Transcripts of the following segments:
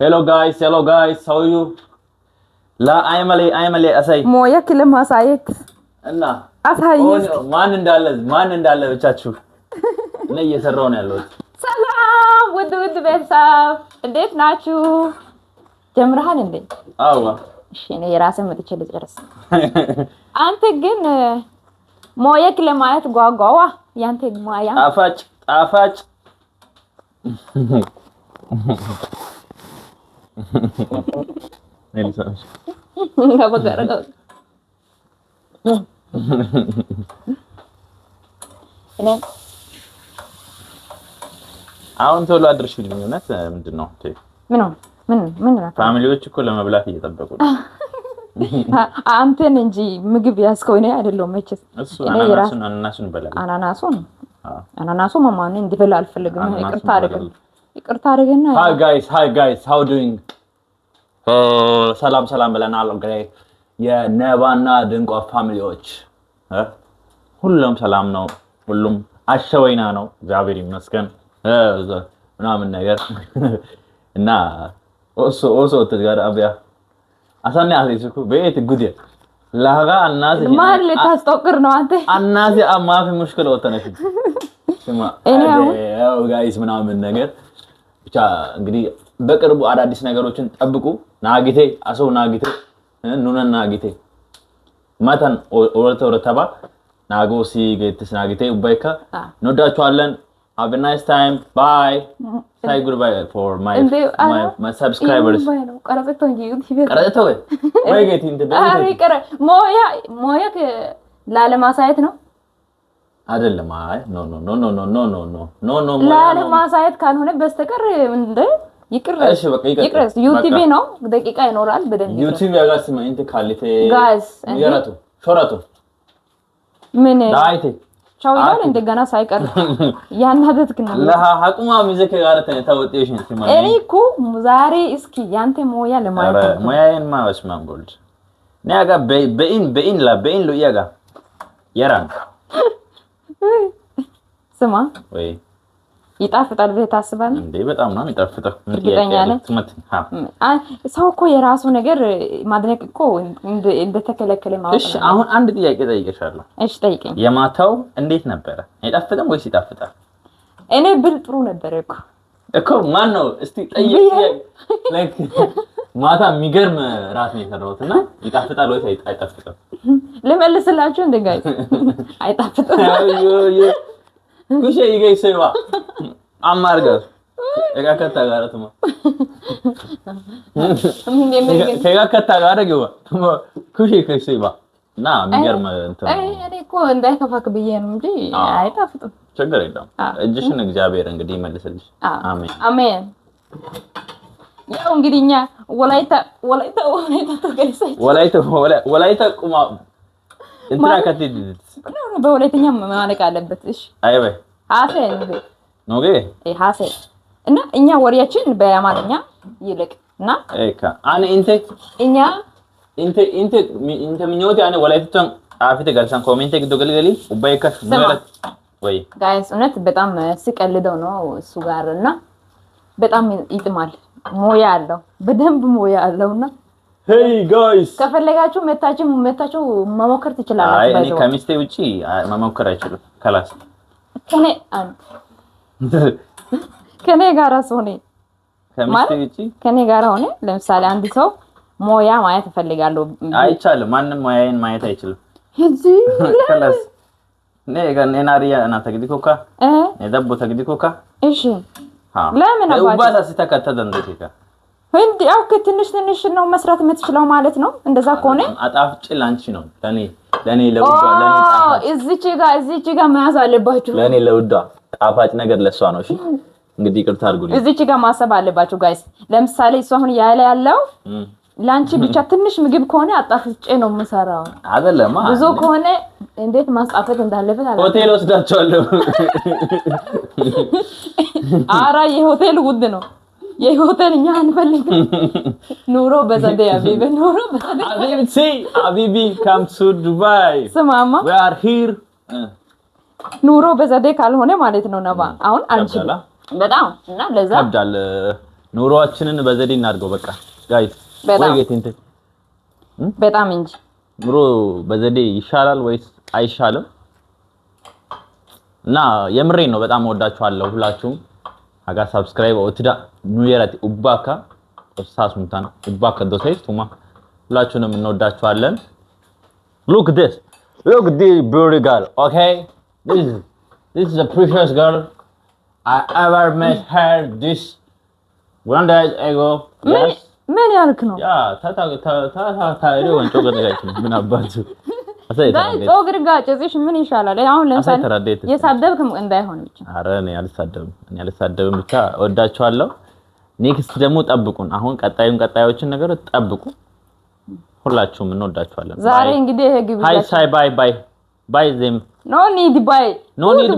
Hello guys, how are you? La ayamale asay. Moya kilim asayet. እና አሳየስ ማን እንዳለ ብቻችሁ ነው እየሰራው ነው ያለው። ሰላም ውድ ቤተሰብ እንዴት ናችሁ? ጀምረሃል እንዴ? አዎ። እሺ እኔ የራሴን መጥቼ ልጨርስ። አንተ ግን ሞየክ ለማየት ጓጓዋ ያንተ ሞያ ጣፋጭ ኔልሳሽ ገበገረገው አሁን ቶሎ አድርሽልኝ። እውነት ምንድነው? ምን ፋሚሊዎች እኮ ለመብላት እየጠበቁ ነው። አንተን እንጂ ምግብ ያስከው እኔ አይደለም መቼስ እሱ አናናሱን በላል። አናናሱ ማማን እንዲበላ አልፈልግም። ይቅርታ አድርገና Hi guys, how doing? ሰላም ብለናል። እንግዲህ የነባና ድንቋ ፋሚሊዎች ሁሉም ሰላም ነው። ሁሉም አሸወይና ነው። እግዚአብሔር ይመስገን ምናምን ነገር እና ኦሶ ተጋር አብያ አሳኔ አሪስኩ በእት ጉዴ ላጋ አናዚ ማር ለታስጠቅር ነው አንተ አናዚ አማፊ ሙሽክል ወተነሽ ስማ ያው ጋይስ ምናምን ነገር ብቻ እንግዲህ በቅርቡ አዳዲስ ነገሮችን ጠብቁ። ናጊቴ አሰው ናጊቴ ኑነና ናጊቴ ማታን ወረተባ ናጎሲ ጌትስ ናጊቴ ኡባይካ እንወዳችኋለን። Have a nice time. Bye. Say goodbye for my subscribers. ቀረጽቶ እንጂ ዩቲዩብ ቀረጽቶ ወይ ጌት እንደ አይ ቀረ ሞያ ላለማሳየት ነው አይደለም። አይ ኖ ላለማሳየት ካልሆነ በስተቀር እንደ ይቅርስ ዩቲዩብ ነው ደቂቃ ይኖራል በደንብ ዩቲዩብ ያጋስማ እንት ካሊቴ ጋይስ ሾራቱ ምን ዳይቴ ቻውያን እንደገና ሳይቀር ያናደድክ ነው ለሐቁማ ሚዘከ ጋር ተወጥየሽ እንት ማለት እኔ እኮ ዛሬ እስኪ ያንተ ሞያ ለማየት ሞያዬን ማወስማን ቦልድ ነያጋ በኢን ሎ ያጋ ያራን ስማ ወይ ይጣፍጣል ብለህ ታስባለህ እንዴ? በጣም ነው የሚጣፍጠው። ሰው እኮ የራሱ ነገር ማድነቅ እኮ እንደተከለከለ ማለት ነው። እሺ አሁን አንድ ጥያቄ ጠይቄሻለሁ። እሺ ጠይቀኝ። የማታው እንዴት ነበረ? አይጣፍጥም ወይስ ይጣፍጣል? እኔ ብል ጥሩ ነበር እኮ ማን ነው እስቲ ጠይቅ። ላይክ ማታ የሚገርም ራት ነው የሰራሁትና ይጣፍጣል ወይስ አይጣፍጥም? ልመልስላችሁ እንደ ጋይስ አይጣፍጥም። ኩሽ ይገይሰዋ አማርጋ እጋከታ ጋራተማ ከጋከታ ጋራገዋ ኩሽ ይገይሰዋ ና የሚገርም እንትን እኔ እኮ እንዳይከፋክ ብዬ ነው እንጂ አይጣፍጥም። ችግር የለውም። እጅሽን እግዚአብሔር እንግዲህ ይመልስልሽ። አሜን። ያው እንግዲህኛ ወላይታ ቁማ እንትና ከትድ በወላይተኛ ማለቅ አለበት። እሺ አይበ አሴ ነው ሀሴ እና እኛ ወሬያችን በአማርኛ ይልቅ እና ኤካ አኔ እንተ ምኞት ያኔ ወላይታን አፍተ ገልሳን ኮሜንት ግዶገልገሊ ኡባይካ ማለት ወይ ጋይስ እውነት በጣም ሲቀልደው ነው እሱ ጋርና በጣም ይጥማል። ሞያ አለው በደንብ ሞያ አለውና ሄይ ጋይስ ከፈለጋችሁ መታችሁ መሞከር ትችላላችሁ። አይ እኔ ከሚስቴ ውጪ መሞከር አይችልም። ከላስ ከኔ ጋር ሆነ ከሚስቴ ውጪ ከኔ ጋር ሆነ ለምሳሌ አንድ ሰው ሞያ ማየት ፈልጋለሁ አይቻልም። ማንንም ሞያዬን ማየት አይችልም። እዚህ ከላስ ነናሪያ እና ተግዲኮካ ነዳቦ ተግዲኮካ እሺ ለምን አባታ ሲተከተደ እንደዚህ እንዴ አው ከትንሽ ነው መስራት የምትችለው ማለት ነው። እንደዛ ከሆነ አጣፍጭ ላንቺ ነው ለኔ ለውዷ ለኔ ጣፋጭ እዚች ጋር መያዝ አለባችሁ። ለኔ ለውዷ ጣፋጭ ነገር ለሷ ነው። እሺ እንግዲህ ይቅርታ አድርጉልኝ። እዚች ጋር ማሰብ አለባችሁ ጋይስ። ለምሳሌ እሱ አሁን ያለው ላንቺ ብቻ ትንሽ ምግብ ከሆነ አጣፍጬ ነው የምሰራው አይደለም። ብዙ ከሆነ እንዴት ማስጣፈጥ እንዳለበት አለ። ሆቴል ወስዳቸዋለሁ። አራ የሆቴል ውድ ነው። የሆቴል እኛ አንፈልግም። ኑሮ በዘዴ አቢቢ ኑሮ በዘዴ አቢቢ come to Dubai. ስማማ we are here. ኑሮ በዘዴ ካልሆነ ማለት ነው ነባ አሁን አንቺ በጣም እና ለዛ ታብዳለ ኑሮአችንን በዘዴ እናድርገው በቃ ጋይስ ወይ ጌቲንት በጣም እንጂ ኑሮ በዘዴ ይሻላል ወይስ አይሻልም? እና የምሬን ነው በጣም ወዳችኋለሁ ሁላችሁም አጋ ሰብስክራይብ ኦትዳ ኑየራት ኡባካ ኦሳሱንታን ኡባካ ዶሴቱማ ሁላችሁንም እንወዳችኋለን look this beauty girl okay this is a precious girl I ever met her this one day ago yes ምን ያልክ ነው ያ ታታታታታሪ ወንጮ ገደጋች ምን አባቱ ዳይ ጾግር ጋጨሽ ምን ይሻላል አሁን ለምሳሌ የሳደብክም እንዳይሆን ብቻ አረ እኔ አልሳደብም ብቻ ወዳችኋለሁ ኔክስት ደግሞ ጠብቁን አሁን ቀጣዮችን ነገር ጠብቁ ሁላችሁም እንወዳችኋለን ዛሬ እንግዲህ ይሄ ግብዣ ሃይ ሳይ ባይ them no need buy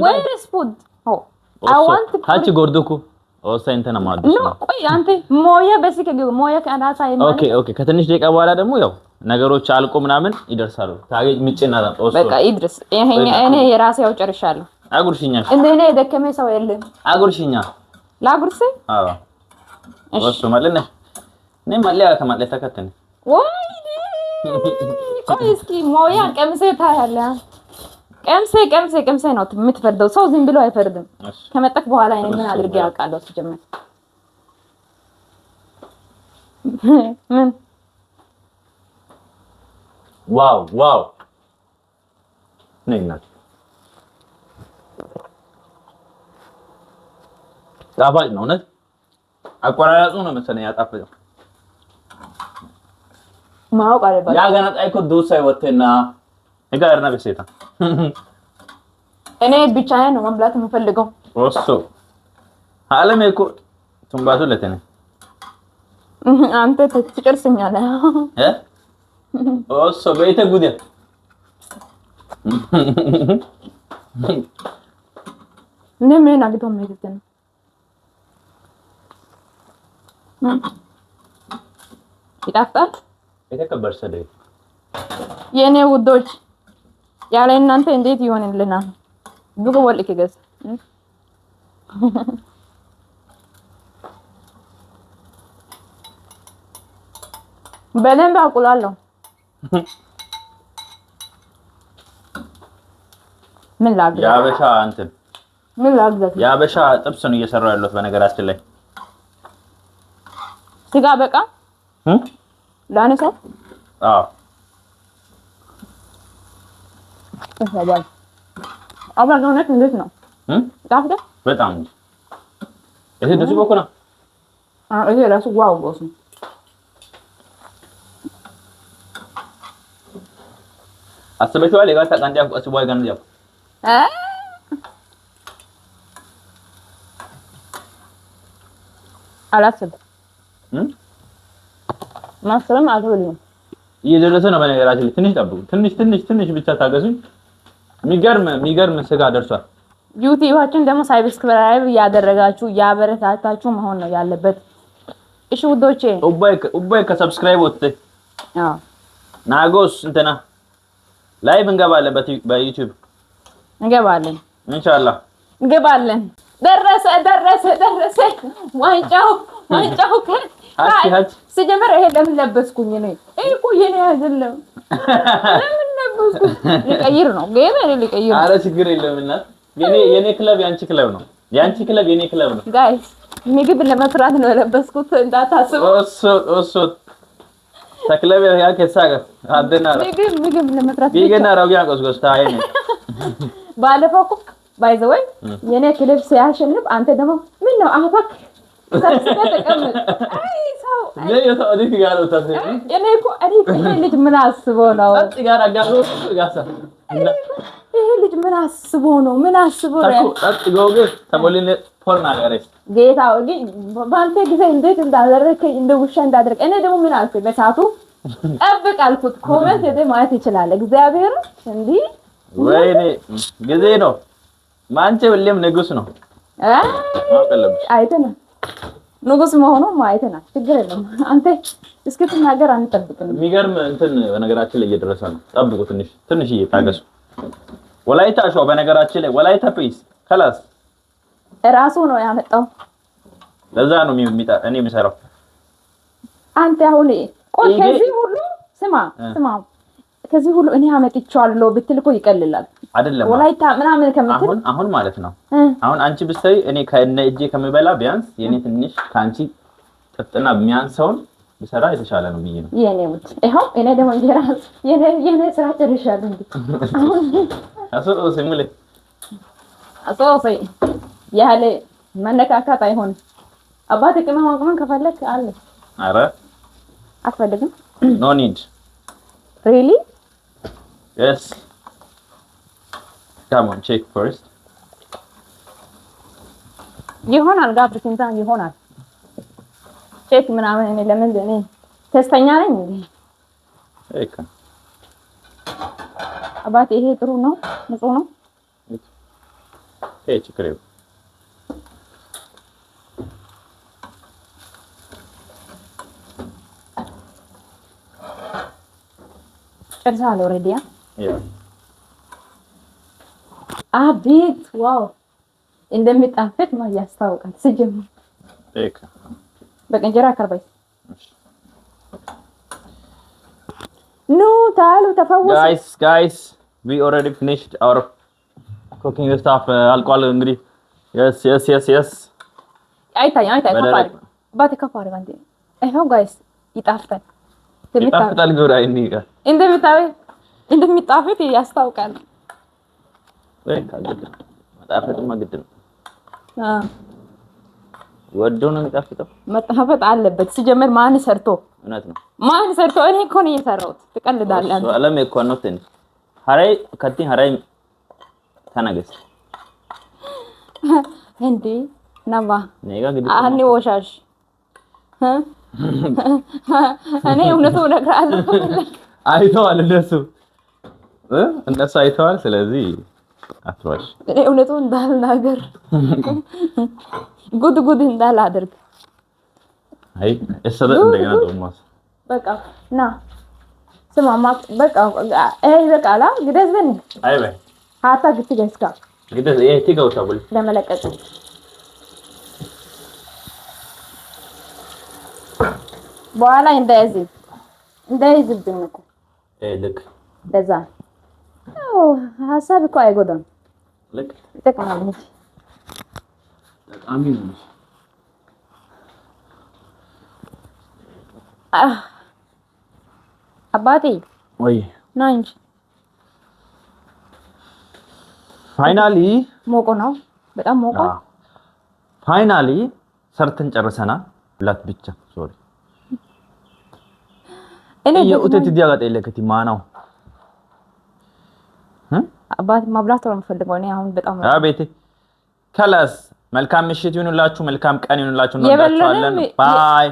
where is food oh I want to ሃቺ ጎርዶኩ ኦሳይንተና ማለት ነው ቆይ አንተ ሞያ በስከ ሞያ ካናሳ ኦኬ ከትንሽ ደቂቃ በኋላ ደግሞ ያው ነገሮች አልቆ ምናምን ይደርሳሉ ታገኝ ምጭና ጣጣው በቃ ይድረስ ይሄኛ እኔ የራሴ ያው ጨርሻለሁ አጉርሽኛ እንደኔ ደከመ ሰው የለም አጉርሽኛ ላጉርስ አዎ ወሱ ማለት ነው እኔ ማለያ ከማለት ተከተነ ወይ ቆይ እስኪ ሞያ ቀምሴ ታያለ ቀምሴ ነው የምትፈርደው ሰው ዝም ብሎ አይፈርድም ከመጣክ በኋላ እኔ ምን አድርጌ ያውቃለሁ ሲጀመር ምን ዋው ነይና ጣፋጭ ነው ነህ አቆራራጩ ነው መሰለኝ ያጣፈጠው ማውቅ አለበት ያ ገና ጣይኮ ዱሳይ ወተና እጋርና በሴታ እኔ ብቻዬን ነው መብላት የምፈልገው ኦሶ ዓለም እኮ ቱምባቱ ለተነ አንተ ትጨርስኛለህ ኦሶ በይተ ጉዲያ ምን አግቶ ማለት ነው ይጣፍጣል የተከበር ሰደይ የኔ ውዶች ያለ እናንተ እንዴት ይሆንልናል ብዙ ወልክ ገዝ በደንብ አቁላለሁ ምን ላግዛ ያበሻ እንትን ምን ላግዛ ያበሻ ጥብስ ነው እየሰራው ያለው በነገራችን ላይ ስጋ በቃ ላነሳ አዎ ተሰባል አባጋውነት እንዴት ነው ታፍደ በጣም እዚህ ደስ ይቦኩ ነው እዚህ ራሱ ዋው ጎስ አስበሽዋል የጋታ ቀንዲያ አስቧይ ገንዲያ አላስብ ማስረም አልሆነም እየደረሰ ነው በነገራችን ላይ ትንሽ ጠብቁ ትንሽ ብቻ ታገሱኝ የሚገርም ስጋ ደርሷል ዩቲዩባችን ደግሞ ሳብስክራይብ ያደረጋችሁ ያበረታታችሁ መሆን ነው ያለበት እሺ ውዶቼ ኡባይ ከሰብስክራይብ ወጥተ አዎ ናጎስ እንተና ላይቭ እንገባለን በዩቲዩብ እንገባለን ኢንሻአላህ እንገባለን ደረሰ ዋንጫው ሲጀመር ይሄ ለምን ለበስኩኝ ነው እኮ የኔ አይደለም ለምን ለበስኩኝ ሊቀይር ነው ሊቀይር አረ ችግር የለምና የኔ ክለብ ያንቺ ክለብ ነው ያንቺ ክለብ የኔ ክለብ ነው ጋይስ ምግብ ለመስራት ነው ለበስኩት እንዳታስቡ ኦሶ ተክለብ ያ ከሳጋ አደና ምግብ ለመስራት ቢገና ራውያ ቆስቆስታ አይኔ ባለፈው ባይ ዘ ወይ የኔ ክለብ ሲያሸንፍ አንተ ደግሞ ምን ነው አፋክ ሰብስበህ ተቀመጥ አይ ሰው ለየተወዲህ ጋር ተሰሪ እኔ ልጅ ምን አስቦ ነው ጋር አጋሩ ጋሳ ይሄ ልጅ ምን አስቦ ነው ጎገ ተቦሊነ ፎርና ጋርስ ጌታው ግን ባንተ ጊዜ እንዴት እንዳደረከኝ እንደ ውሻ እንዳደረከ እኔ ደግሞ ምን አልኩ በሳቱ ጠብቅ አልኩት ኮሜንት እዚህ ማለት ይችላል እግዚአብሔር እንዴ ወይኔ ጊዜ ነው ማንቼ ሁሌም ንጉስ ነው አይተና ንጉስ መሆኑ አይተና ችግር የለም አንተ እስክትናገር አንጠብቅም የሚገርም እንትን በነገራችን ላይ እየደረሰ ነው ጠብቁ ትንሽ እየታገሱ ወላይታ ሾው በነገራችን ላይ ወላይታ ፒስ ከላስ ራሱ ነው ያመጣው ለዛ ነው እኔ የምሰራው። አንተ አሁን ቆይ ከዚህ ሁሉ ስማ ከዚህ ሁሉ እኔ አመጥቻለሁ ብትል እኮ ይቀልላል አይደለም? ወላይታ ምናምን ከምትል አሁን ማለት ነው አሁን አንቺ ብትሰሪ እኔ ከእነ እጄ ከምበላ ቢያንስ የኔ ትንሽ ካንቺ ጥፍጥና የሚያንሰውን ብሰራ የተሻለ ነው ብዬ ነው። የኔ ውድ ይሄው እኔ ደግሞ እንጀራ የኔ ስራ ጨርሻለሁ እንዴ አሶ ሲሙሌ ያለ መነካካት አይሆን። አባቴ ቅመም ከፈለክ አለ። አረ አትፈልግም? ኖ ኒድ really yes come on check first ይሆናል ጋብት እንትን ይሆናል ቼክ ምናምን እኔ ለምን እኔ ተስተኛ ነኝ እንዴ? እካ አባቴ ይሄ ጥሩ ነው ንጹህ ነው። ችግር የለም። ጨርሰሃል ኦልሬዲ? አቤት ዋው እንደሚጣፍጥ ነው ያስታውቃል። ሲጀምር በቀንጀራ ከርባይ ኑ ታሉ ተፈወሱ። guys we already finished our cooking stuff alcohol እንግዲህ yes አይታይ ባቲ ከፋሪ ባንዴ አይሆን ጋይስ ይጣፍጣል ግብር አይኒጋ እንደሚጣፍጥ ያስታውቃል። ወይ ካገደ መጣፈጥማ ግድ ነው። ወዶ ነው የሚጣፍጠው። መጣፈጥ አለበት። ሲጀመር ማን ሰርቶ እውነት ነው ማን ሰርቶ እኔ እኮ ነው የሰራሁት። ትቀልዳለህ አንተ አለም እኮ ነው ትን ሀራይ ከቲ ሀራይ ተናገስ እንዴ ናባ ነጋ ግድ አኔ ወሻሽ እኔ እውነቱን እነግርሃለሁ። አይተዋል እነሱ አይተዋል። ስለዚህ አትዋሽ። እኔ እውነቱን እንዳልናገር ጉድ እንዳላደርግ። አይ እሰለ እንደገና ደሞስ በቃ ና ስማማ በቃ በቃላ ግደዝበን አይ በይ ሃታ ግትገስካ ግደዝ ይሄ ትገው ተብል ለመለቀቅ በኋላ እንዳይዝብኝ እኮ ልክ በዛ ሀሳብ እኮ አይጎዳም። ልክ ይጠቅማል እንጂ ጠቃሚ ነው። አባቴ ወይ ና እንጂ ፋይናሊ ሞቆ ነው በጣም ሞቆ። ፋይናሊ ሰርተን ጨርሰናል። ሁለት ብቻ ሶሪ እኔ የኡቴት ዲያጋጥ የለከቲ ማናው አባት ማብላት ነው የምፈልገው እኔ አሁን በጣም አቤቴ ከላስ መልካም ምሽት ይሁንላችሁ፣ መልካም ቀን ይሁንላችሁ። እንወዳችኋለን። ባይ